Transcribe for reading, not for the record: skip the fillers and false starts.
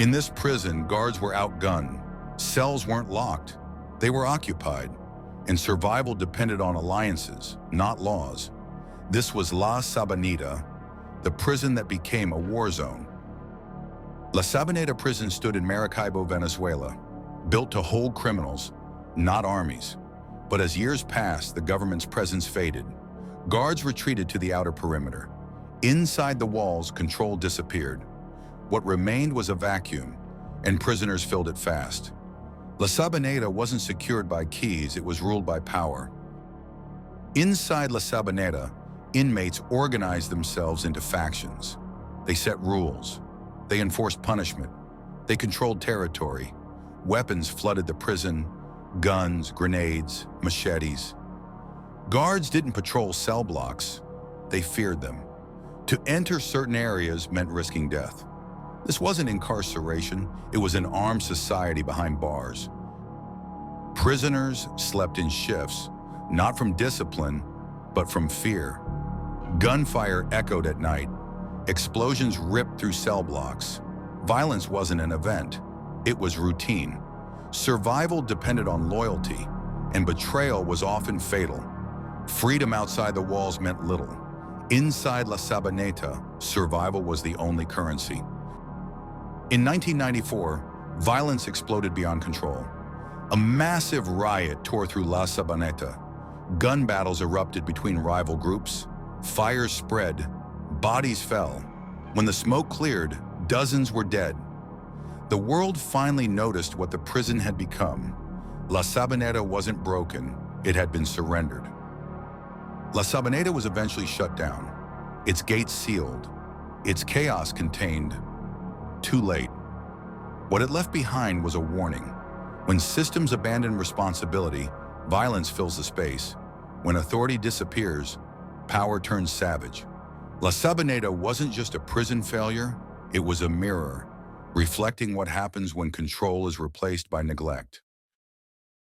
In this prison, guards were outgunned. Cells weren't locked. They were occupied. And survival depended on alliances, not laws. This was La Sabaneta, the prison that became a war zone. La Sabaneta prison stood in Maracaibo, Venezuela, built to hold criminals, not armies. But as years passed, the government's presence faded. Guards retreated to the outer perimeter. Inside the walls, control disappeared. What remained was a vacuum, and prisoners filled it fast. La Sabaneta wasn't secured by keys, it was ruled by power. Inside La Sabaneta, inmates organized themselves into factions. They set rules. They enforced punishment. They controlled territory. Weapons flooded the prison: guns, grenades, machetes. Guards didn't patrol cell blocks. They feared them. To enter certain areas meant risking death. This wasn't incarceration, it was an armed society behind bars. Prisoners slept in shifts, not from discipline, but from fear. Gunfire echoed at night. Explosions ripped through cell blocks. Violence wasn't an event, it was routine. Survival depended on loyalty, and betrayal was often fatal. Freedom outside the walls meant little. Inside La Sabaneta, survival was the only currency. In 1994, violence exploded beyond control. A massive riot tore through La Sabaneta. Gun battles erupted between rival groups. Fires spread. Bodies fell. When the smoke cleared, dozens were dead. The world finally noticed what the prison had become. La Sabaneta wasn't broken, it had been surrendered. La Sabaneta was eventually shut down, its gates sealed, its chaos contained. Too late. What it left behind was a warning. When systems abandon responsibility, violence fills the space. When authority disappears, power turns savage. La Sabaneta wasn't just a prison failure, it was a mirror, reflecting what happens when control is replaced by neglect.